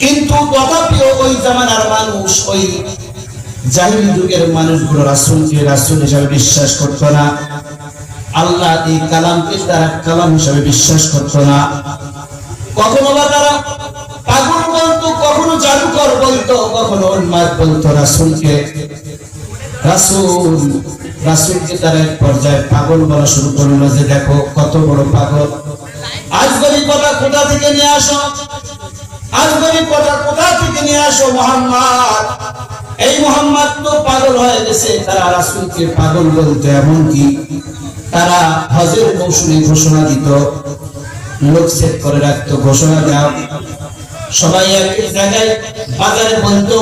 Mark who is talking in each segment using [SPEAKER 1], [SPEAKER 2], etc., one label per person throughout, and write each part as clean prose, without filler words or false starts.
[SPEAKER 1] কিন্তু তথাপিও ওই জামানার মানুষ, ওই জাহিলি যুগের মানুষগুলো রাসূলকে রাসূল হিসেবে বিশ্বাস করতো না। আল্লাহ এই কালামকে তারা কালাম হিসেবে বিশ্বাস করতো না। কখনো বা তারা পাগল বলতো, কখনো জাদুকর বলতো, কখনো উন্মাদ বলতো রাসূলকে। রাসূলকে তারা এক পর্যায়ে পাগল বলা শুরু করলো, যে দেখো কত বড় পাগল, আজগবি কথা কোথা থেকে নিয়ে আসো, আজগবি কথা কোথা থেকে নিয়ে আসো মুহাম্মদ, এই মুহাম্মদ তো পাগল হয়ে গেছে। তারা রাসূলকে পাগল বলতো, এমনকি তারা হজের মৌসুমে ঘোষণা দিত, লোক সেট করে রাখতো, ঘোষণা দাও, সবাই এক জায়গায় বাজারে বলতো,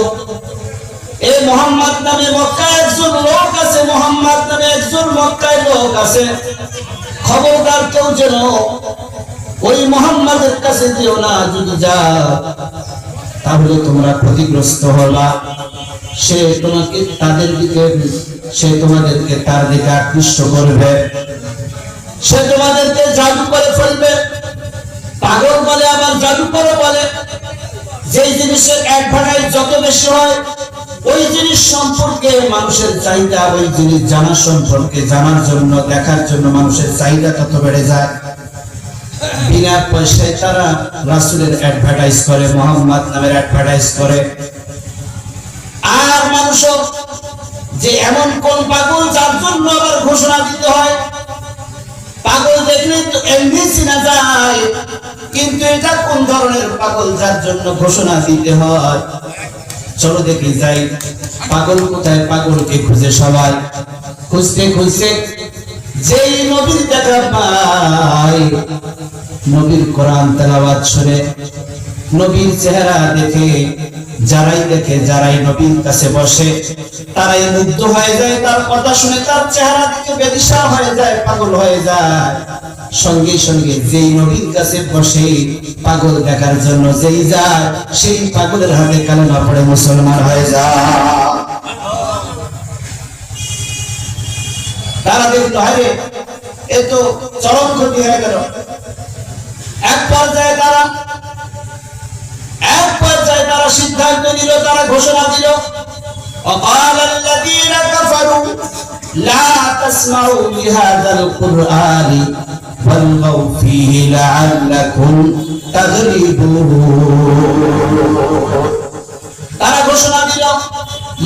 [SPEAKER 1] এই মুহাম্মদ নামে মক্কায় একজন লোক আছে, মুহাম্মদ নামে একজন মক্কায় লোক আছে, খবরদার কেউ যেন ওই মুহাম্মাদের কাছে যেও না, যদি যাও তাহলে তোমরা ক্ষতিগ্রস্ত হবা। সে তোমাকে তাদের দিকে, সে তোমাদেরকে তার দিকে আকৃষ্ট করবে, সে তোমাদেরকে জাদু করে ফেলবে। পাগল বলে আবার জাদু করে বলে। যেই জিনিসের অ্যাডভার্টাইজ যত বেশি হয়, ওই জিনিস সম্পর্কে মানুষের চাহিদা, ওই জিনিস জানার সম্পর্কে জানার জন্য, দেখার জন্য মানুষের চাহিদা তত বেড়ে যায়। বিনা পয়সায় তারা রাসূলের অ্যাডভার্টাইজ করে, মুহাম্মদ নামের অ্যাডভার্টাইজ করে। আর মানুষ যে এমন কোন পাগল যার জন্য আবার ঘোষণা দিতে হয়, পাগল দেখলে তো এমনি চিনা যায়, কিন্তু এটা কোন ধরনের পাগল যার জন্য ঘোষণা দিতে হয়। চলো দেখি যাই পাগল কোথায়, পাগলকে খুঁজে সবাই খুঁজতে খুঁজতে যেই নবীর দেখা পায়, নবীর কোরআন তেলাওয়াত শুনে, নবীর চেহারা দেখে, যারাই নবীর কাছে বসে তারাই মুগ্ধ হয়ে যায়, তার কথা শুনে তার চেহারা দেখে বেদিশা হয়ে যায়, পাগল হয়ে যায়। সঙ্গে সঙ্গে যেই নবীর কাছে বসে পাগল দেখার জন্য যেই যায়, সেই পাগলের হাতে কালেমা পড়ে মুসলমান হয়ে যায়। তারা দেখলো, আরে এ তো চরম ক্ষতি হয়ে গেল। এক পর্যায়ে তারা সিদ্ধান্ত নিল, তারা ঘোষণা দিল, وقال الذين كفروا لا تسمعوا لهذا القرآن والغوا فيه لعلكم تغلبون। তারা ঘোষণা দিল,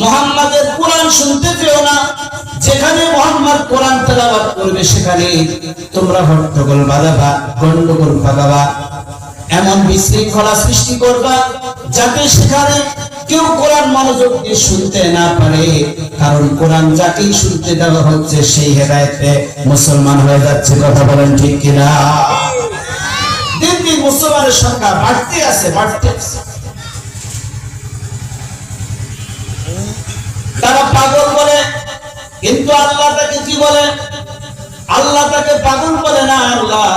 [SPEAKER 1] মুহাম্মাদের কোরআন শুনতে পেও না, যেখানে মুহাম্মদ কোরআন তেলাওয়াত করবে সেখানে তোমরা হট্টগোল বাঁধাবা, গন্ডগোল পাকাবা, এমন বিশৃঙ্খলা সৃষ্টি করবা যাতে সেখানে কেউ কোরআন মনোযোগ দিয়ে শুনতে না পারে। কারণ কোরআন যাকেই শুনতে দেওয়া হচ্ছে সেই হেদায়েতে মুসলমান হয়ে যাচ্ছে। কথা বলেন ঠিক কিনা? দিন দিন মুসলমানের সংখ্যা বাড়তে আছে। তারা পাগল বলে, কিন্তু আল্লাহ তাকে কি বলে? আল্লাহ তাকে পাগল বলে না। আল্লাহ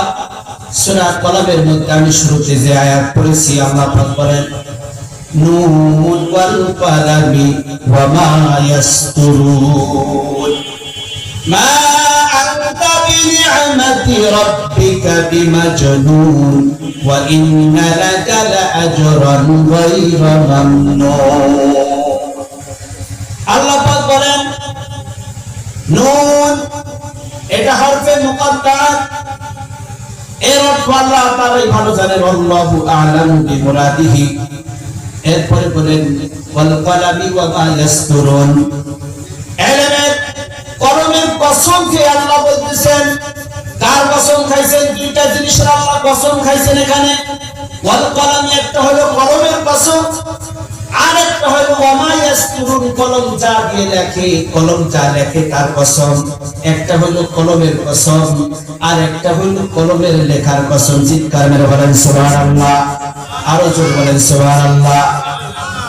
[SPEAKER 1] সূরা কলমের মধ্যে আমি শুরুতে যে আয়াত পড়েছি, আল্লাহ পাক বলেন, নুন ওয়াল কলামি ওয়া মা ইয়াসতুরুন মা আনতা বিনি'মাতি রাব্বিকা বিমাজনুন ওয়া ইন্না লাকা লাআজরান গায়রা মামনুন। আল্লাহ পাক বলেন, নুন এটা হরফে মুকদ্দার, এর অর্থ আল্লাহ তাআলাই ভালো জানেন, আল্লাহু আ'লামু বিমুরাদিহি। এরপরে বলেন ওয়াল কলামি ওয়া মা ইয়াসতুরুন, কলমের কসম খেয়ে আল্লাহ বলতেছেন। কার কসম খাইছেন? দুইটা জিনিসের আল্লাহ কসম খাইছেন এখানে। ওয়াল কলামি একটা হলো কলমের কসম, আর একটা হলো ওয়া মা ইয়াসতুরুন, কলম যা দিয়ে লেখে, কলম যা লেখে তার কসম। একটা হলো কলমের কসম, আর একটা হলো কলমের লেখার কসম। চিৎকার মেরে বলেন সুবহানাল্লাহ। আরো জোরে বলেন সুবহানাল্লাহ।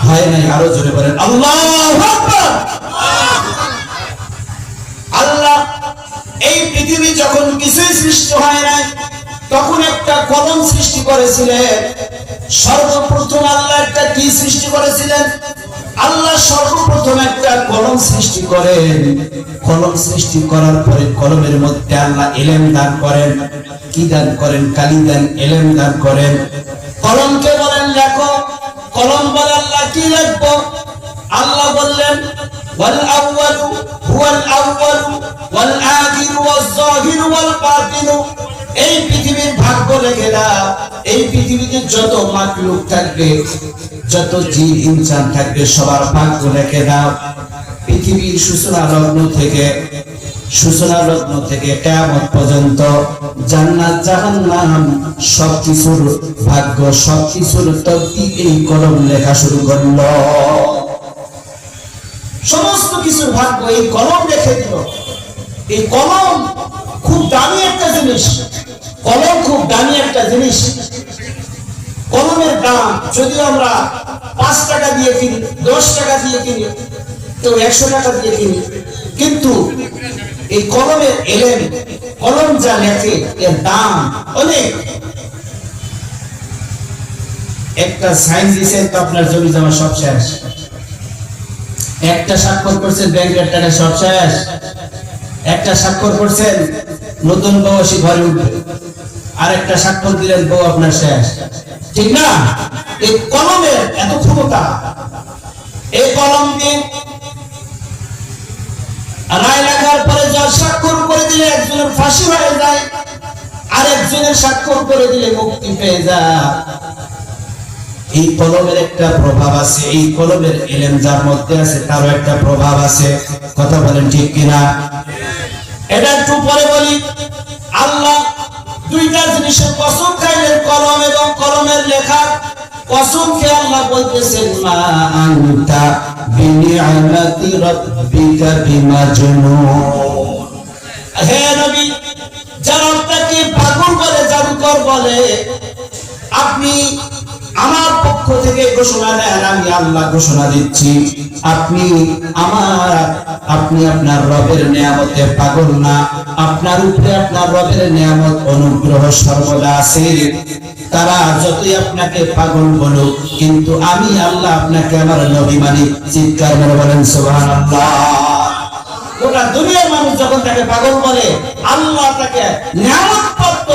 [SPEAKER 1] হয় নাই? আরো জোরে বলেন আল্লাহু আকবার। আল্লাহ এই পৃথিবী যখন কিছুই সৃষ্টি হয় নাই, তখন একটা কলম সৃষ্টি করেছিলেন। সর্বপ্রথম আল্লাহ একটা কি সৃষ্টি করেছিলেন? আল্লাহ সর্বপ্রথম একটা কলম সৃষ্টি করেন। কলম সৃষ্টি করার পরে কলমের মধ্যে আল্লাহ ইলম দান করেন। কি দান করেন? কালি দান, ইলম দান করেন। কলমকে বলেন লেখো, কলম বলে আল্লাহ কি লিখবো? আল্লাহ বললেন ওয়াল আউয়ালু হুয়াল আউয়ালু ওয়াল আখিরু ওয়াজ যাহিরু ওয়াল বাতিনু। এই পৃথিবীর ভাগ্য লিখে দাও। এই পৃথিবীতে যত মাখলুক থাকবে, যত জিন ইনসান থাকবে, সবার ভাগ্য লিখে দাও। পৃথিবীর সূচনা লগ্ন থেকে কিয়ামত পর্যন্ত জান্নাত জাহান্নাম সবকিছুর ভাগ্য, সবকিছুর তকদির এই কলম লেখা শুরু করলো। সমস্ত কিছুর ভাগ্য এই কলম লিখে দিল। এই কলম খুব দামি একটা জিনিস। কলম খুব দামি একটা জিনিস। কলমের দাম যদি আমরা 5 টাকা দিয়ে কিনি, 10 টাকা দিয়ে কিনি, তো 100 টাকা দিয়ে কিনি, কিন্তু এই কলমের এলেম, কলম যা লেখে এর দাম অনেক। একটা সাইন দিয়েছেন তো আপনার জমি জমা সব শেষ। একটা স্বাক্ষর করছেন ব্যাংকের টাকা সব শেষ। একটা স্বাক্ষর করছেন নতুন বয়সী ঘরে উঠবে, আর একটা স্বাক্ষর দিলেন বউ আপনার শেষ। ঠিক না? এই কলমের এত ক্ষমতা। এই কলম দিয়ে রায় লেখার পরে যার স্বাক্ষর করে দিলে একজনের ফাঁসি হয়ে যায়, আর একজনের স্বাক্ষর করে দিলে মুক্তি পেয়ে যায়। এই কলমের একটা প্রভাব আছে। এই কলমের ইলম যার মধ্যে আছে তারও একটা প্রভাব আছে। কথা বলেন ঠিক কিনা? এটা একটু পরে বলি। আল্লাহ দুইটা জিনিসের কসম খাইলেন, কলম এবং কলমের লেখা। কসম খেয়ে আল্লাহ বলতেছেন মা আনতা বিনিআমাতি রাব্বিকা বিমাজনুন। হে নবী, যারা আপনাকে পাগল বলে, জাদুকর বলে, আপনি আমার পক্ষ থেকে ঘোষণা দেন, আমি আল্লাহ ঘোষণা দিচ্ছি, আপনি আপনার রবের নিয়ামতে পাগল না। আপনার উপরে আপনার রবের নিয়ামত, অনুগ্রহ সর্বদা আছে। তারা যতই আপনাকে পাগল বলুক, কিন্তু আমি আল্লাহ আপনাকে আমার নবী মানি। চিৎকার করে বলেন সুবহানাল্লাহ। গোটা দুনিয়ার মানুষ যখন তাকে পাগল বলে, আল্লাহ তাকে নিয়ামত প্রাপ্ত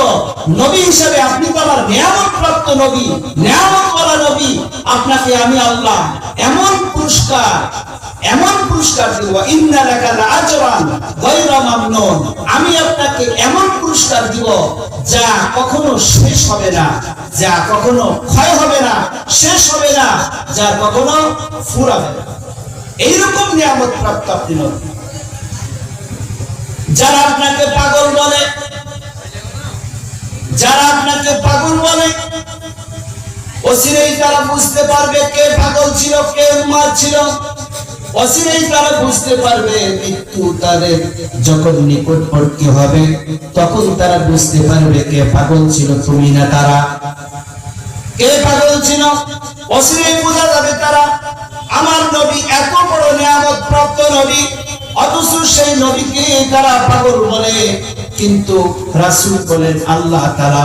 [SPEAKER 1] নবী হিসেবে, আপনি তো আমার নিয়ামত প্রাপ্ত নবী, নিয়ামত ওয়ালা নবী, আপনাকে আমি আল্লাহ এমন পুরস্কার দিব। ইন্না লাকা লাআজরান গায়রা মামনুন। আমি আপনাকে এমন পুরস্কার দিব যা কখনো শেষ হবে না, যা কখনো ক্ষয় হবে না, শেষ হবে না, যা কখনো ফুরাবে না। এইরকম নিয়ামত প্রাপ্ত আপনি নবী। যারা আপনাকে পাগল বলে, অচিরেই তারা বুঝতে পারবে কে পাগল ছিল, কে উন্মাদ ছিল। অচিরেই তারা বুঝতে পারবে। মৃত্যু তাদের যখন নিকটবর্তী হবে, তখন তারা বুঝতে পারবে কে পাগল ছিল, তুমি না তারা। কে পাগল ছিল অচিরেই বোঝা যাবে তারা। আমার নবী এত বড় নিয়ামত প্রাপ্ত নবী, অথচ সেই নবীকে তারা পাগল বলে। কিন্তু রাসূল বলেন আল্লাহ তাআলা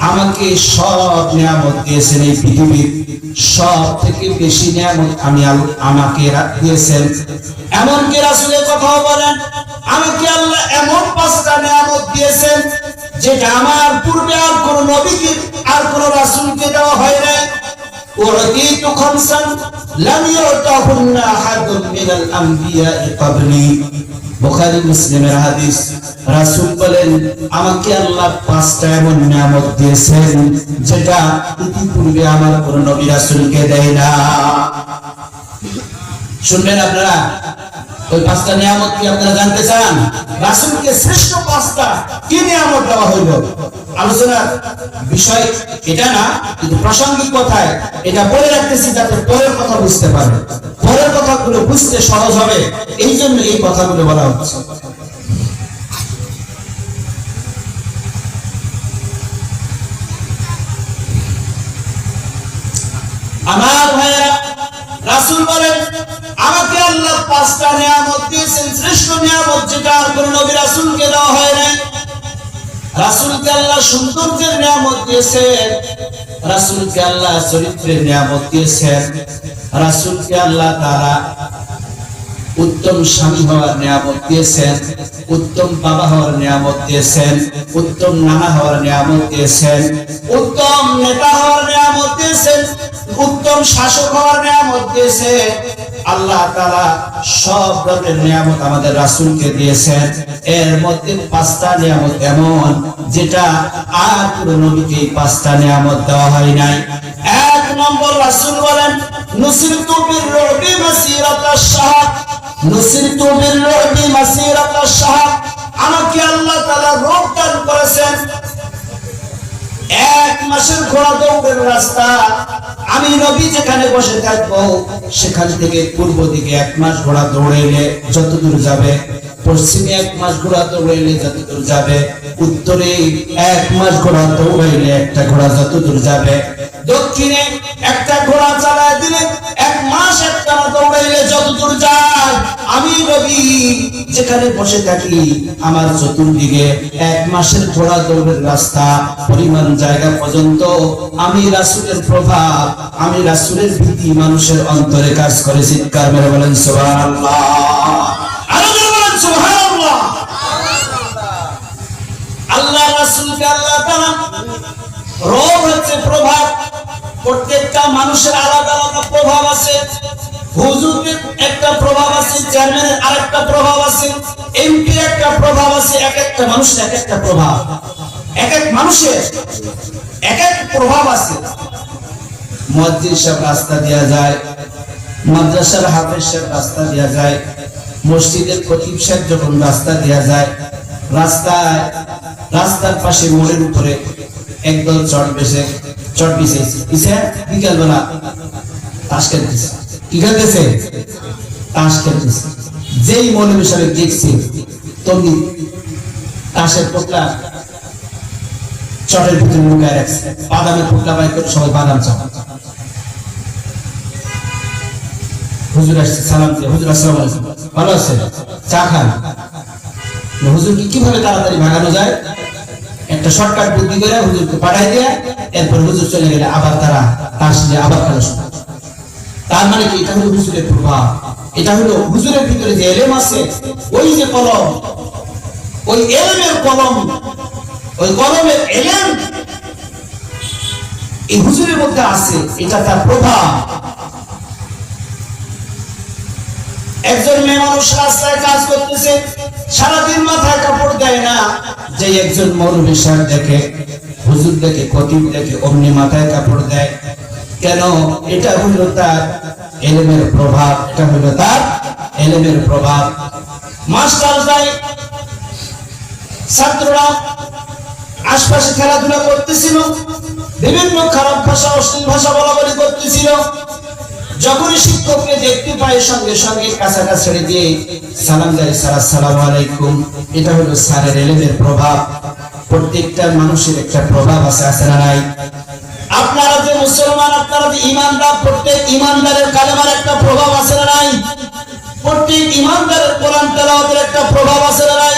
[SPEAKER 1] আমাকে সব নিয়ামত দিয়েছেন। এই পৃথিবীর সব থেকে বেশি নিয়ামত আমাকে দিয়েছেন। এমনকি রাসূলের কথাও বলেন, আমাকে আল্লাহ এমন 5টা নিয়ামত দিয়েছেন যেটা আমার পূর্বে আর কোন নবীকে, আর কোন রাসূলকে দেওয়া হয় নাই। উরদিতু খামসান লাম ইউতাহুন্না আহাদুন মিনাল আমবিয়া'i ক্বাবলি। বুখারী মুসলিমের হাদিস। রাসূল বলেন আমাকে আল্লাহ 5টা এমন নিয়ামত দিয়েছেন যেটা ইতিপূর্বে আমার কোন নবী রাসূলকে দেয় না। শুনবেন আপনারা? ওই 5টা নিয়ামত কি আপনারা জানতে চান? রাসূলকে শ্রেষ্ঠ 5টা কি নিয়ামত দেওয়া হইল? আলোচনার বিষয় এটা না, কিন্তু প্রাসঙ্গিক কথায় এটা বলে রাখতেছি যাতে পরের কথা বুঝতে পারেন, পরের কথাগুলো বুঝতে সহজ হবে, এই জন্য এই কথাগুলো বলা হচ্ছে। আমার ভাইয়েরা, রাসূল বলেন আমাকে আল্লাহ 5টা নিয়ামত দিয়েছেন, শ্রেষ্ঠ নিয়ামত যেটা আর কোন নবী রাসূলকে দেওয়া হয় নাই। রাসূলকে আল্লাহ সৌন্দর্যের নিয়ামত দিয়েছেন, রাসূলকে আল্লাহ চরিত্রের নিয়ামত দিয়েছেন, রাসূলকে আল্লাহ তাআলা উত্তম স্বামী হওয়ার নিয়ামত দিয়েছেন, উত্তম বাবা হওয়ার নিয়ামত দিয়েছেন, উত্তম নানা হওয়ার নিয়ামত দিয়েছেন, উত্তম নেতা হওয়ার নিয়ামত দিয়েছেন, উত্তম শাসক হওয়ার নিয়ামত দিয়েছে। আল্লাহ তাআলা সব ধরনের নিয়ামত আমাদের রাসূলকে দিয়েছেন। এর মধ্যে 5টা নিয়ামত এমন যেটা আর কোনো নবীকে 5টা নিয়ামত দেওয়া হয় নাই। 1 নম্বর রাসূল বলেন, নুসিরতু বির-রুবি মাসিরাতাশ শাহর, নুসিরতু বির-রুবি মাসিরাতাশ শাহর। আমাকে আল্লাহ তাআলা রূপ দান করেছেন 1 মাসের ঘোড়া দৌড়ের রাস্তা। আমি নবী যেখানে বসে থাকবো সেখান থেকে পূর্ব দিকে 1 মাস ঘোড়া দৌড়াইলে যতদূর যাবে, পশ্চিমে 1 মাস ঘোড়া দৌড়াইলে যতদূর যাবে, উত্তরে 1 মাস ঘোড়া দৌড়াইলে একটা ঘোড়া যতদূর যাবে, দক্ষিণে একটা ঘোড়া চালায় দিলে 1 মাস একটা দৌড়াইলে যতদূর যায়, আমি নবী যেখানে বসে থাকি আমার চতুর্দিকে 1 মাসের ঘোড়া দৌড়ের রাস্তা পরিমাণ জায়গা পর্যন্ত আমি রাসূলের প্রভাব, আমি রাসূলের ভীতি মানুষের অন্তরে কাজ করে। চিৎকার মেরে বলেন সুবহানাল্লাহ, আরো জোরে বলেন সুবহানাল্লাহ। আল্লাহ রাসূলকে আল্লাহ তাআলা রূপ হচ্ছে প্রভাব। প্রত্যেকটা মানুষের আলাদা আলাদা প্রভাব আছে। হুজুরের একটা প্রভাব আছে, চেয়ারম্যানের আরেকটা প্রভাব আছে, এমপির একটা প্রভাব আছে। এক একটা মানুষের এক একটা প্রভাব, এক এক মানুষের এক এক প্রভাব আছে। মুয়াজ্জিন সাহেব রাস্তা দেয়া যায়, মাদ্রাসার হাফেজ সাহেব রাস্তা দেয়া যায়, মসজিদের খতিব সাহেব যখন রাস্তা দেয়া যায়, রাস্তার পাশে মোড়ের উপরে একদল চট বিছাইছে বিকেল বেলা তাস খেলতেছে। কি খেলতেছে? তাস খেলতেছে। যেই মৌলভী সাহেব দেখছে তখন তাসের পোটলা চটের ভিতরে লুকায় রাখছে, বাদামের পোটলা বাই করে সবাই বাদাম চা। হুজুর আসছে, সালাম দিয়ে, হুজুর আসসালামু আলাইকুম, ভালো আছেন, চা খান। হুজুরকে কিভাবে তাড়াতাড়ি ভাগানো যায় একটা শর্টকাট বুদ্ধি করে হুজুরকে পাঠাই দিয়ে এরপর হুজুর চলে গেলে আবার তারা তাস নিয়ে আবার খেলা শুরু। তার মানে কি? এটা হলো হুজুরের প্রভাব। এটা হলো হুজুরের ভিতরে যে এলেম আছে, ওই যে কলম, ওই এলেমের কলম, ওই কলমের এলেম এই হুজুরের মধ্যে আছে, এটা তার প্রভাব। একজন মেয়ে মানুষ রাস্তায় কাজ করতেছে, সারাদিন মাথায় কাপড় দেয় না, যে একজন মৌলভী সাহেব দেখে, হুজুর দেখে, খতিব দেখে, অমনি মাথায় কাপড় দেয়। কেন? এটা হলো তার এলেমের প্রভাব, এটা হলো তার এলেমের প্রভাব। মাস্টার যায়, ছাত্ররা আশপাশে খেলাধুলা করতেছিল, বিভিন্ন খারাপ ভাষা, অশ্লীল ভাষা বলাবলি করতেছিল। যখনই শিক্ষককে দেখতে পায় সঙ্গে সঙ্গে কাছাকাছি ছেড়ে দিয়ে সালাম দেয়, স্যার আসসালামু আলাইকুম। এটা হলো স্যারের এলেমের প্রভাব। প্রত্যেকটা মানুষের একটা প্রভাব আছে, আছে না নাই? আপনারা যে মুসলমান, আপনারা যে ঈমানদার, প্রত্যেক ঈমানদারের কালেমার একটা প্রভাব আছে না নাই? প্রত্যেক ঈমানদারের কোরআন তেলাওয়াতের একটা প্রভাব আছে না নাই?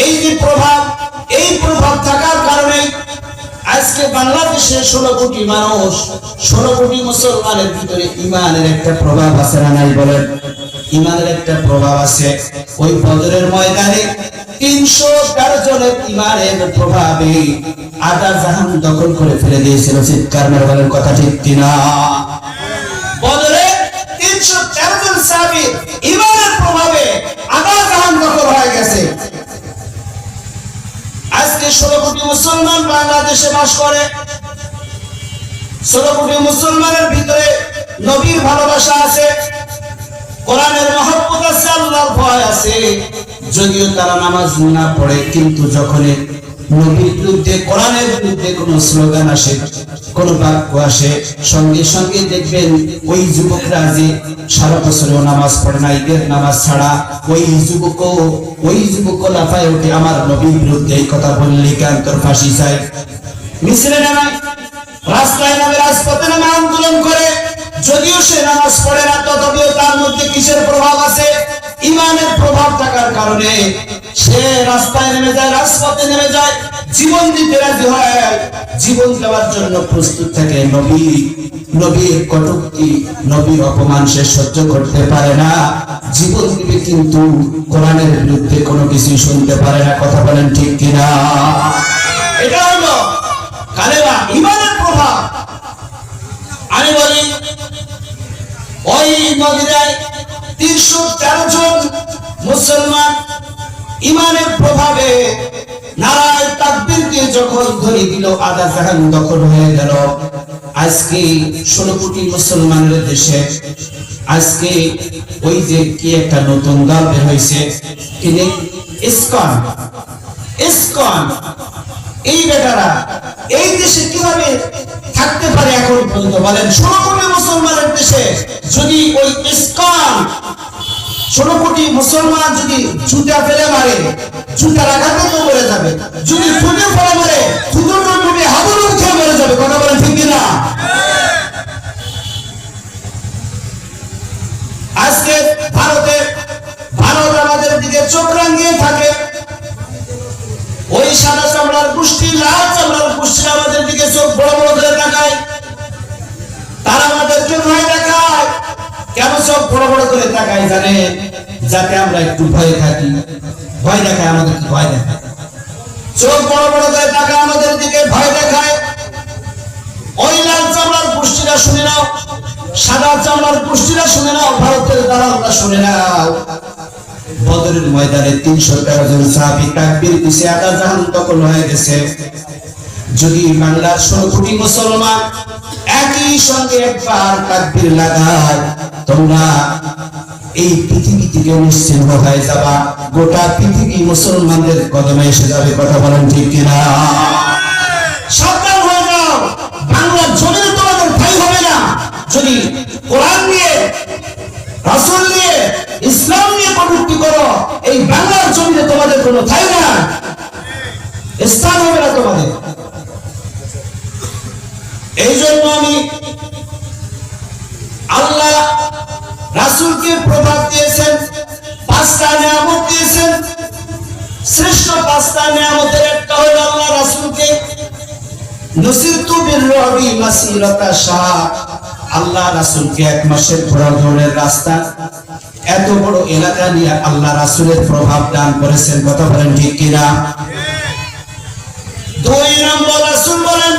[SPEAKER 1] এই যে প্রভাব, এই প্রভাব থাকার কারণে আজকে বাংলাদেশে 16 কোটি মানুষ, 16 কোটি মুসলমানের ভিতরে ঈমানের একটা প্রভাব আছে না নাই? বলেন, ঈমানের একটা প্রভাব আছে। ওই বদরের ময়দানে 313 জনের ঈমানের প্রভাবে আধা জাহান দখল করে ফেলে দিয়েছিল। চিৎকার মেরে বলেন কথা ঠিক কিনা? বদরে 313 জন সাহাবী ঈমানের প্রভাবে আধা জাহান দখল হয়ে গেছে। আজকে 16 কোটি মুসলমান বাংলাদেশে বাস করে। 16 কোটি মুসলমানের ভিতরে নবীর ভালোবাসা আছে, কোরআনের মহব্বত আছে, আল্লাহর ভয় আছে। যদিও তারা নামাজ না পড়ে, কিন্তু যখন নবীর বিরুদ্ধে, কোরআনের বিরুদ্ধে কোনো স্লোগান আসে, কোন বাক্য আসে, সঙ্গে সঙ্গে দেখবেন ওই যুবকরা যে সারা বছরেও নামাজ পড়ে না, ঈদের নামাজ ছাড়া, ওই যুবক লাফায় ওঠে, আমার নবীর বিরুদ্ধে এই কথা বললে কেন তোর ফাঁসি চাই। মিছিলে নামে, রাস্তায় নামে, রাজপথে নামে আন্দোলন করে। যদিও সে নামাজ পড়ে না, তথাপিও তার মধ্যে কিসের প্রভাব আছে? ঈমানের প্রভাব থাকার কারণে সে রাস্তায় নেমে যায়, রাজপথে নেমে যায়, জীবন দিতে রাজি হয়, জীবন দেওয়ার জন্য প্রস্তুত থাকে। নবীর কটূক্তি, নবীর অপমান সে সহ্য করতে পারে না, জীবন দিবে, কিন্তু কোরআনের বিরুদ্ধে কোনো কিছু শুনতে পারে না। কথা বলেন ঠিক কিনা? এটা হলো কালেমা, ঈমানের প্রভাব। আমি বলি ওই মদিনায় 313 জন মুসলমান ইমানের প্রভাবে নারায়ে তাকবীরকে যখন ধরে দিল, আধা জাহান দখল হয়ে গেল। আজকে 16 কোটি মুসলমানের দেশে আজকে ওই যে কি একটা নতুন দল বের হয়েছে, কিন্তু ইসকন এই বেটারা এই দেশে কিভাবে থাকতে পারে এখন পর্যন্ত বলেন? 16 কোটি মুসলমানের দেশে যদি ওই ইসকন 16 কোটি মুসলমান যদি জুতা ফেলে মারে, জুতার আঘাতে তো মরে যাবে, যদি ফুটে ফেলে মারে ফুটুটো টুটে হাবুডুবু খেয়ে মরে যাবে। কথা বলেন ঠিক কিনা? আজকে ভারত আমাদের দিকে চোখ রাঙিয়ে থাকে, ওই সাদা চামড়ার গোষ্ঠী লাল চামড়ার গোষ্ঠী আমাদের দিকে চোখ বড় বড় করে তাকায়, তারা আমাদেরকে ভয় দেখায়। কেন চোখ বড় বড় করে তাকায় জানেন? যাতে আমরা একটু ভয় থাকি। ভয় দেখায় আমাদেরকে, ভয় দেখায়, চোখ বড় বড় করে তাকায় আমাদের দিকে, ভয় দেখায়। ওই লাল চামড়ার গোষ্ঠীরা শুনে নাও, সাদা চামড়ার গোষ্ঠীরা শুনে নাও, ভারতের দালালরা শুনে নাও। বদরের ময়দানে 313 জন সাহাবী তাকবীর দিছে, আধা জাহান দখল হয়ে গেছে। যদি বাংলার 16 কোটি মুসলমান একই সঙ্গে একবার তাকবীর লাগায়, তোমরা এই পৃথিবী থেকে নিশ্চিহ্ন হয়ে যাবা, গোটা পৃথিবী মুসলমানদের কদমে এসে যাবে। কথা বলেন ঠিক কিনা? সাবধান হয়ে যাও, বাংলার জমিনে তোমাদের ঠাঁই হবে না। যদি কোরআন নিয়ে, রাসূল নিয়ে, ইসলাম নিয়ে কটূক্তি করো, এই বাংলার জমিনে তোমাদের কোনো ঠাঁই না, স্থান হবে না তোমাদের। এই জন্য আমি আল্লাহ রাসূলকে প্রভাব দিয়েছেন, 5টা নিয়ামত দিয়েছেন। শ্রেষ্ঠ 5টা নিয়ামতের একটা হলো আল্লাহ রাসূলকে নুসিরতু বির-রুবি মাসিরাতা শাহর, আল্লাহ রাসূলকে 1 মাসের ঘোড়া দৌড়ের রাস্তা, এত বড় এলাকা নিয়ে আল্লাহ রাসূলের প্রভাব দান করেছেন। কথা বলেন ঠিক কিনা? 2 নম্বর রাসূল বলেন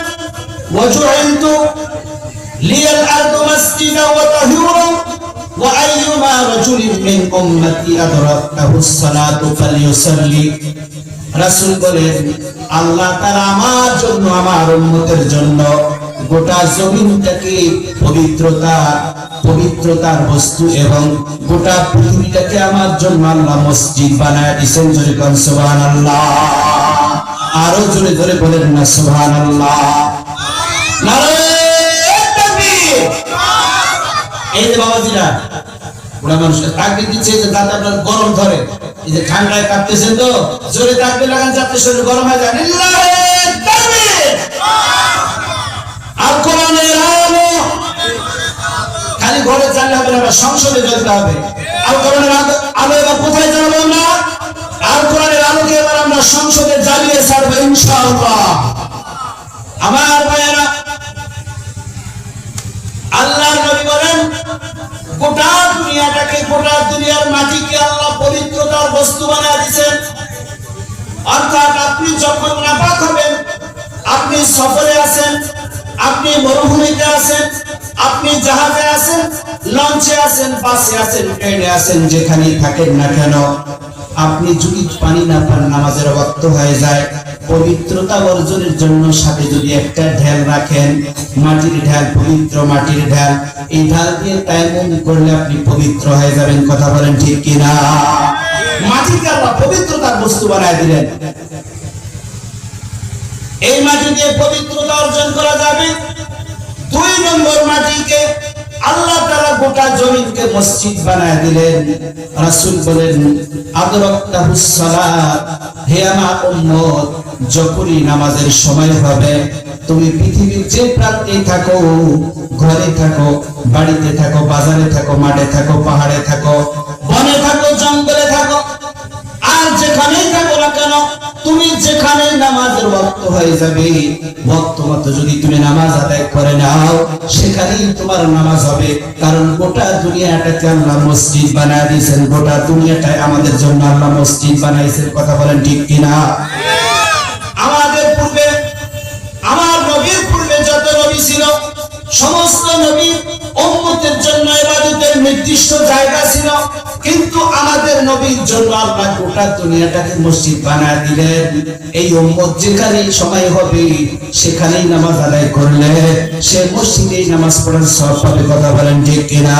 [SPEAKER 1] ওয়াজুইলতু লিয়াল আরদু মাসজিদা ওয়া তাহুরা ওয়া আইয়ুমা রাজুলিন মিন উম্মতি আদরাকাহুস সালাতু ফালইউসাল্লি। রাসূল বলেন আল্লাহ তাআলা আমার জন্য, আমার উম্মতের জন্য গোটা জমিনটাকে পবিত্রতার বস্তু এবং গোটা পৃথিবীটাকে আমার জন্য আল্লাহ মসজিদ বানায় দিয়েছেন। জোরে কোন সুবহানাল্লাহ। আরো জোরে জোরে বলেন না সুবহানাল্লাহ। নারায়ে তাকবীর। এই যে বাবাজিরা ওরা মানুষকে তাকবীর দিচ্ছে, যে যাতে আপনার গরম ধরে, এই যে ঠান্ডায় কাঁপতেছেন তো জোরে তাকবীর লাগান যাতে শরীর গরম হয়ে যায়। লিল্লাহি তাকবীর। আর কোরআনের আলো খালি ঘরে চাললে হবে না, সংসদে জ্বলতে হবে। আর কোরআনের আলো এবার কোথায় জ্বালাবো আমরা? আর কোরআনের আলোকে এবার আমরা সংসদে জ্বালিয়ে ছাড়বো ইনশাআল্লাহ। আমার ভাইয়েরা, আল্লাহর নবী বলেন গোটা দুনিয়াটাকে, গোটা দুনিয়ার মাটিকে আল্লাহ পবিত্রতার বস্তু বানায় দিয়েছেন। অর্থাৎ আপনি যখন নাপাক হবেন, আপনি সফরে আছেন, আপনি মরুভূমিতে আছেন, আপনি জাহাজে আছেন, লঞ্চে আছেন, বাসে আছেন, ট্রেনে আছেন, যেখানেই থাকেন না কেন, আপনি যদি পানি না পান, নামাজের ওয়াক্ত হয়ে যায়, পবিত্রতা অর্জনের জন্য সাথে যদি একটা ঢেল রাখেন, মাটির ঢেল, পবিত্র মাটির ঢেল, এই ঢেল দিয়ে তায়াম্মুম করলে আপনি পবিত্র হয়ে যাবেন। কথা বলেন ঠিক কিনা? মাটিকে আল্লাহ পবিত্রতার বস্তু বানায় দিলেন। এই মাটি দিয়ে পবিত্রতা অর্জন করা যাবে। 2 নম্বর মাটিকে আল্লাহ তাআলা গোটা জমিনকে মসজিদ বানায় দিলেন। রাসূল বলেন আদরাকাহুস সালাত, হে আমার উম্মত, যখনই নামাজের সময় হবে তুমি পৃথিবীর যে প্রান্তে থাকো, ঘরে থাকো, বাড়িতে থাকো, বাজারে থাকো, মাঠে থাকো, পাহাড়ে থাকো, বনে থাকো, জঙ্গলে থাকো, আর যেখানেই থাকো না কেন, তুমি যেখানে নামাজের ওয়াক্ত হয়ে যাবে, ওয়াক্ত মতো যদি তুমি নামাজ আদায় করে নাও, সেখানেই তোমার নামাজ হবে। কারণ গোটা দুনিয়াটাকে আল্লাহ মসজিদ বানায় দিয়েছেন। গোটা দুনিয়াটাই আমাদের জন্য আল্লাহ মসজিদ বানাইছেন। কথা বলেন ঠিক কিনা? আমাদের পূর্বে, আমার নবীর পূর্বে যত নবী ছিল সমস্ত নবী উম্মতের জন্য ইবাদতের নির্দিষ্ট জায়গা ছিল, কিন্তু আমাদের নবীর জন্য আল্লাহ গোটা দুনিয়াটাকে মসজিদ বানায় দিলেন। এই উম্মত যেখানে সময় হবে সেখানেই নামাজ আদায় করলে সে মসজিদেই নামাজ পড়ার সওয়াব পাবে। কথা বলেন ঠিক কিনা?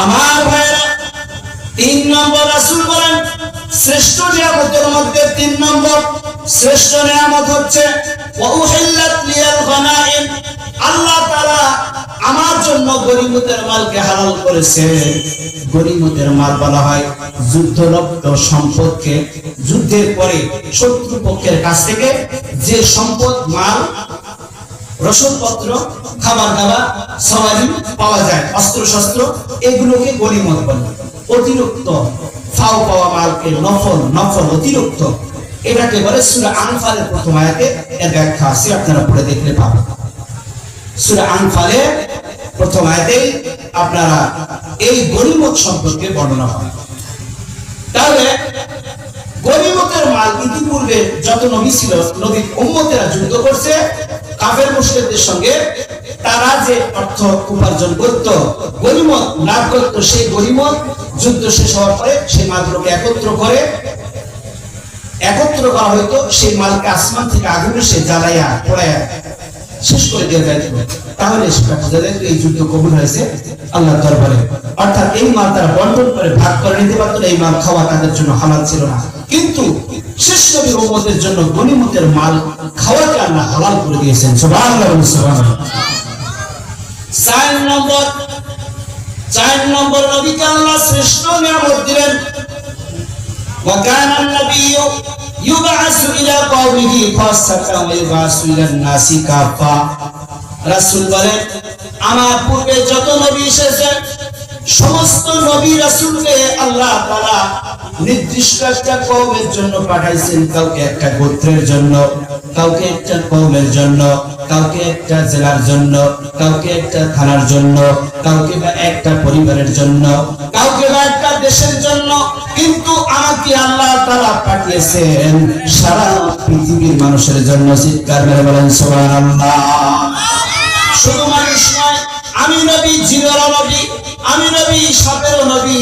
[SPEAKER 1] আমার ভাইরা, 3 নম্বর রাসূল বলেন শ্রেষ্ঠ নিয়ামতের মধ্যে 3 নম্বর শ্রেষ্ঠ নিয়ামত হচ্ছে ওয়া উহিল্লাত লিয়াল গনাইম। আল্লাহ তাআলা আমার জন্য গনিমতের মালকে হালাল করেছে। গনিমতের মাল বলা হয় যুদ্ধরত সম্পদকে, যুদ্ধের পরে শত্রুপক্ষের কাছ থেকে যে সম্পদ, মাল, রসদপত্র, খাবার দাবার, সওয়ারি পাওয়া যায়, অস্ত্র শস্ত্র, এগুলোকে গনিমত বলে। অতিরিক্ত ফাও পাওয়া মালকে নফল অতিরিক্ত, এটাকে বলে। সূরা আনফালের প্রথম আয়াতে এর ব্যাখ্যা আছে, আপনারা পড়ে দেখলে পাবেন। সূরা আনফালের প্রথম আয়াতে আপনারা এই গনিমত সম্পর্কে বর্ণনা হয়। তাহলে গনিমতের মাল ইতিপূর্বে যত নবী ছিল, নবীর উম্মতেরা যুদ্ধ করছে কাফের মুশরিকদের সঙ্গে, তারা যে অর্থ উপার্জন করত, গনিমত লাভ করত, সেই গনিমত যুদ্ধ শেষ হওয়ার পরে সেই মালগুলোকে একত্র করা হইতো। সেই মালকে আসমান থেকে আগুনে সে জ্বালাইয়া পোড়াইয়া শেষ করে দিয়ে যায়। তাহলে সেটা বোঝা যায় এই যুদ্ধ কবুল হয়েছে আল্লাহর দরবারে। অর্থাৎ এই মাল তারা বন্টন করে ভাগ করে নিতে পারতো না, এই মাল খাওয়া তাদের জন্য হালাল ছিল না। কিন্তু শেষ নবীর উম্মতের জন্য গনিমতের মাল খাওয়াকে আল্লাহ হালাল করে দিয়েছেন। সুবহানাল্লাহ সুবহানাল্লাহ। 4 নম্বর নবীকে আল্লাহ শ্রেষ্ঠ নিয়ামত দিলেন। ওয়া কানা আন-নাবিয়্যু ইউবআসু ইলা কওমিহি খাসাতান ওয়া ইউবআসু ইলান নাসি কাফা। রাসূল বলেন আমার পূর্বে যত নবী এসেছেন সমস্ত নবী রাসূলকে আল্লাহ তাআলা নির্দিষ্ট একটা কওমের জন্য পাঠাইছেন। কাউকে একটা গোত্রের জন্য, কাউকে একটা কওমের জন্য, কাউকে একটা জেলার জন্য, কাউকে একটা থানার জন্য, কাউকে বা একটা পরিবারের জন্য, কাউকে বা একটা দেশের জন্য। কিন্তু আমাকে আল্লাহ তাআলা পাঠিয়েছেন সারা পৃথিবীর মানুষের জন্য। চিৎকার করে বলেন সুবহানাল্লাহ। শুধু মানুষ নয়, আমি নবী জিনেরও নবী, আমি নবী সাপেরও নবী,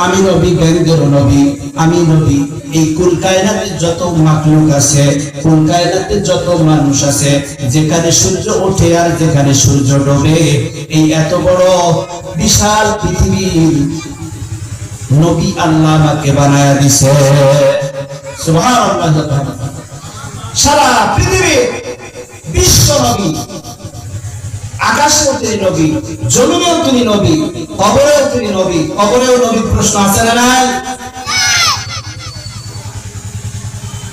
[SPEAKER 1] আমি নবী গেন্দেরও নবী, আমি নবী এই কুল কায়নাতে যত মাখলুক আছে, কুল কায়নাতে যত মানুষ আছে, যেখানে সূর্য ওঠে আর যেখানে সূর্য ডোবে, এই এত বড় বিশাল পৃথিবীর নবী আল্লাহ আমাকে বানায়া দিয়েছে। সুবহানাল্লাহ। সারা পৃথিবীর বিশ্ব নবী, আকাশেও তিনি নবী, জমিনেও তিনি নবী, কবরেও তিনি নবী। কবরেও নবীর প্রশ্ন আছে না নাই?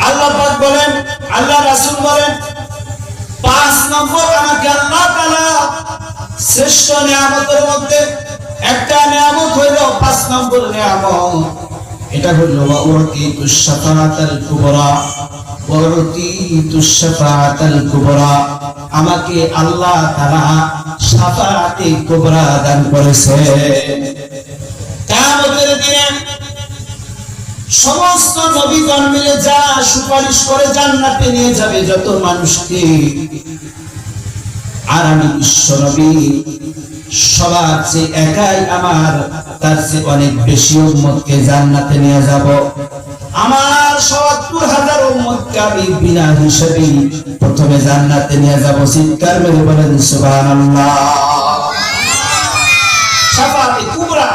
[SPEAKER 1] আল্লাহ পাক বলেন, আল্লাহ রাসূল বলেন 5 নম্বর আমাকে আল্লাহ তাআলা শ্রেষ্ঠ নিয়ামতের মধ্যে একটা নিয়ামত হইল 5 নম্বর নিয়ামত, এটা হলো ওয়া উতিতুশ শাফাআতাল কুবরা। ওয়া উতিতুশ শাফাআতাল কুবরা, আমাকে আল্লাহ তাআলা শাফাআতে কুবরা দান করেছে। কিয়ামতের দিনে সমস্ত নবীগণ মিলে যা সুপারিশ করে জান্নাতে নিয়ে যাবে যত মানুষকে, আর আমি বিশ্ব নবী সবার চেয়ে একাই আমার তার চেয়ে অনেক বেশি উম্মতকে জান্নাতে নিয়ে যাব। আমার ৭০,০০০ উম্মতকে আমি বিনা হিসাবে প্রথমে জান্নাতে নিয়ে যাব। চিৎকার মেরে বলেন সুবহানাল্লাহ। শাফাআতে কুবরা,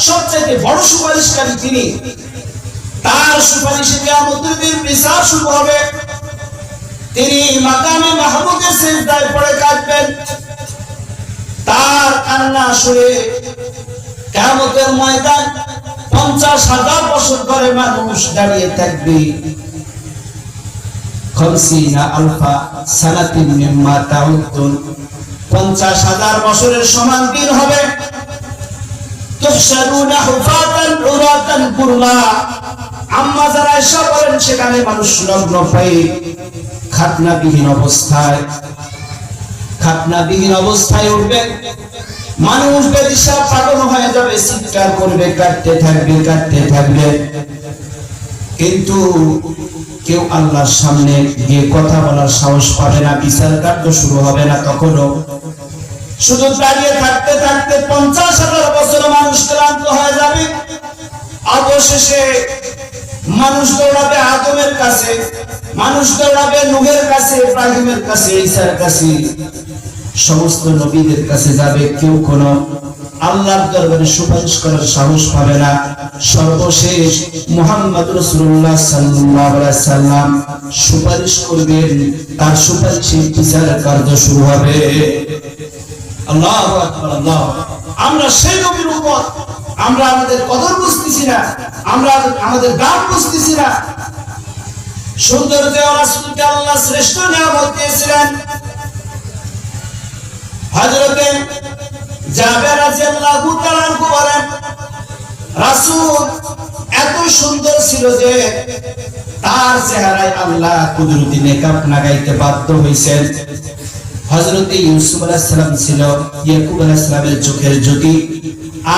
[SPEAKER 1] সবচেয়ে বড় সুপারিশকারী তিনি। তার সুপারিশে কিয়ামতের দিন বিচার শুরু হবে। তিনি মাকামে মাহমুদের সিজদায় পড়ে কাঁদবেন। তার কান্না শুনে কিয়ামতের ময়দান 50,000 বছর ধরে মানুষ দাঁড়িয়ে থাকবে। 50,000 সানাতিন মিম্মা তাউদ্দুন, 50,000 বছরের সমান দিন হবে। তুহশারুনা হুফাতান উরাতান কুরলা, আম্মা যারা এসে বলেন সেখানে মানুষ নগ্ন পায়ে খাতনাবিহীন অবস্থায় উঠবে। মানুষ বেদিশা পাগল হয়ে যাবে, চিৎকার করবে, কাটতে থাকবে। কিন্তু কেউ আল্লাহর সামনে গিয়ে কথা বলার সাহস পাবে না, বিচার কার্য শুরু হবে না। তখনও শুধু দাঁড়িয়ে থাকতে থাকতে 50,000 বছর মানুষ ক্লান্ত হয়ে যাবে। অবশেষে মানুষ দৌড়াবে আদমের কাছে, মানুষ দৌড়াবে নূহের কাছে, ইব্রাহিমের কাছে, ঈসার কাছে, সমস্ত নবীদের কাছে যাবে। কেউ কোনো আল্লাহর দরবারে সুপারিশ করার সাহস পাবে না। সর্বশেষ মুহাম্মদ রাসূলুল্লাহ সাল্লাল্লাহু আলাইহি সাল্লাম সুপারিশ করবেন, তার সুপারিশে বিচার কার্য শুরু হবে। আল্লাহু আকবার, আল্লাহ। আমরা সেই নবীর উম্মত, আমরা আমাদের কদর বুঝতেছি না, আমরা আমাদের দাম বুঝতেছি না। সুন্দর যে রাসূলকে আল্লাহ শ্রেষ্ঠ নিয়ামত দিয়েছিলেন, হযরতে জাবের রাদিয়াল্লাহু তাআলা আনহু বলেন, রাসূল এত সুন্দর ছিল যে তার চেহারায় আল্লাহ কুদরতি নেকাব লাগাইতে বাধ্য হইছেন। হযরতে ইউসুফ আলাইহিস সালাম ছিল ইয়াকুব আলাইহিস সালামের চোখের জ্যোতি,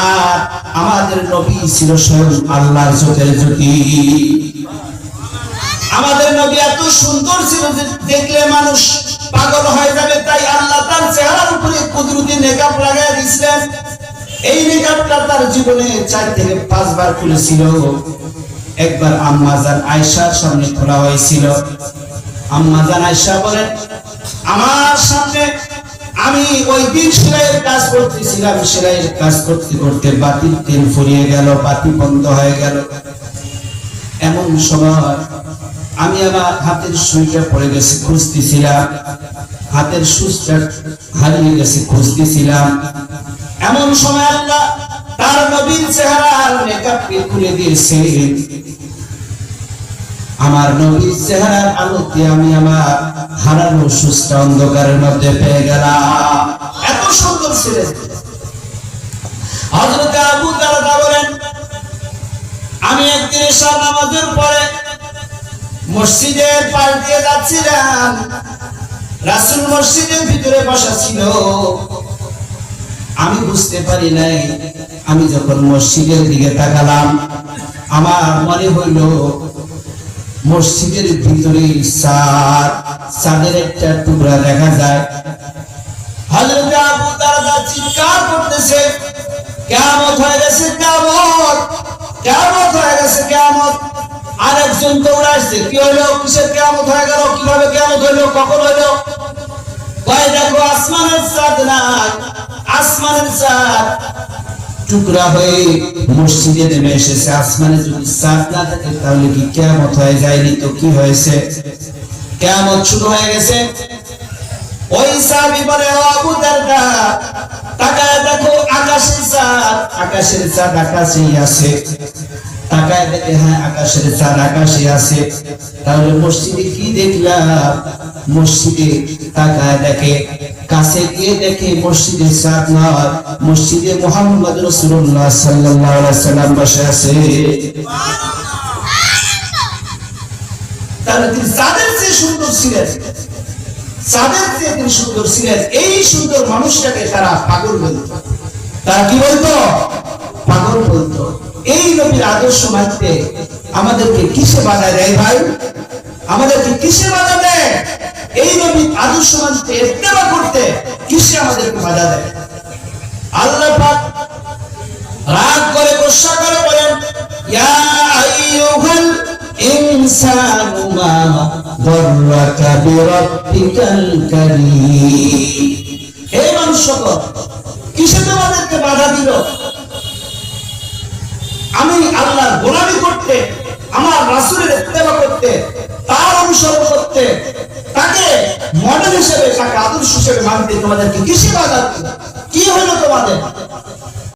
[SPEAKER 1] আর আমাদের নবী ছিল স্বয়ং আল্লাহর চোখের জ্যোতি। আমাদের নবী এত সুন্দর ছিল যে দেখলে মানুষ পাগল হয়ে যাবে, তাই আল্লাহ তার চেহারার উপরে কুদরতি নেকাব লাগায় দিয়েছিলেন। এই নেকাবটা তার জীবনে 4 থেকে 5 বার খুলেছিল। একবার আম্মা জান আয়েশার সামনে খোলা হয়েছিল। আম্মা জান আয়েশা বলেন, আমার সামনে আমি ওই দিন সেলাইয়ের কাজ করতেছিলাম, সেলাইয়ের কাজ করতে করতে বাতির তেল ফুরিয়ে গেল, বাতি বন্ধ হয়ে গেল। এমন সময় আমি আমার হাতের সুইটা পড়ে গেছে, খুঁজতেছিলাম, হাতের সুইটা হারিয়ে গেছে, খুঁজতেছিলাম। এমন সময় আল্লাহ তার নবীর চেহারার মেকআপকে খুলে দিয়েছে। আমার নবীর চেহারার আলোতে আমি আমার হারানো সুস্থ অন্ধকারের মধ্যে পেয়ে গেলাম। এত সুন্দর ছিলেন। হযরত আবু দারদা বলেন, আমি একদিন এশার নামাজের পরে মসজিদের পাশ দিয়ে যাচ্ছিলাম, রাসূল মসজিদের ভিতরে বসা ছিল। আমি বুঝতে পারি নাই, আমি যখন মসজিদের দিকে তাকালাম আমার মনে হইল মসজিদের ভিতরে চাঁদের একটা টুকরা দেখা যায়। হযরত আবু দারদা চিৎকার করতেছে, কিয়ামত হয়ে গেছে, কিয়ামত, কিয়ামত হয়ে গেছে, কিয়ামত। আরেকজন দৌড়াইছে, কি হলো, কিসের কিয়ামত হয়ে গেল, কিভাবে কিয়ামত হইলো, কখন হইলো? কয় দেখো আসমানের চাঁদ নাই, আসমানের চাঁদ টুকরা হয়ে মসজিদে নেমে এসেছে। আসমানে যদি চাঁদ না থাকে তাহলে কি কিয়ামত হয়ে যায়নি? তো কি হয়েছে? কিয়ামত শুরু হয়ে গেছে। ওই সাহাবী বলে, ও আবু দারদা, তাকায় দেখো আকাশের চাঁদ, আকাশের চাঁদ আকাশেই আছে। তাকায় দেখে, হ্যাঁ আকাশের চাঁদ আকাশে আছে। তাহলে মসজিদে কি দেখলাম? মসজিদে তাকায় দেখে, কাছে গিয়ে দেখে মসজিদে চাঁদ নয়, মসজিদে মুহাম্মদ রাসূলুল্লাহ সাল্লাল্লাহু আলাইহি সাল্লাম বসে আছে। তাহলে তিনি চাঁদের চেয়ে সুন্দর ছিলেন, চাঁদের চেয়ে তিনি সুন্দর ছিলেন। এই সুন্দর মানুষটাকে তারা পাগল বলতো। তারা কি বলতো? পাগল বলতো। এই নবীর আদর্শ মানতে আমাদেরকে কিসে বাধা দেয় ভাই? আমাদেরকে কিসে বাধা দেয়? এই নবীর আদর্শ মানতে, ইত্তেবা করতে কিসে আমাদেরকে বাধা দেয়? আল্লাহ পাক রাগ করে গোসা করে বলেন, ইয়া আইয়ুহাল ইনসানু মা দাররাকা বিরাব্বিকাল কারীম। হে মানুষ, কিসে তোমাদেরকে বাধা দিল? আমি আল্লাহর গোলামি করতে, আমার রাসূলের ইত্তেবা করতে, তার অনুসরণ করতে, তাকে মডেল হিসেবে, তাকে আদর্শ হিসেবে মানতে তোমাদেরকে কিসে বাধা দিল? কি হলো তোমাদের?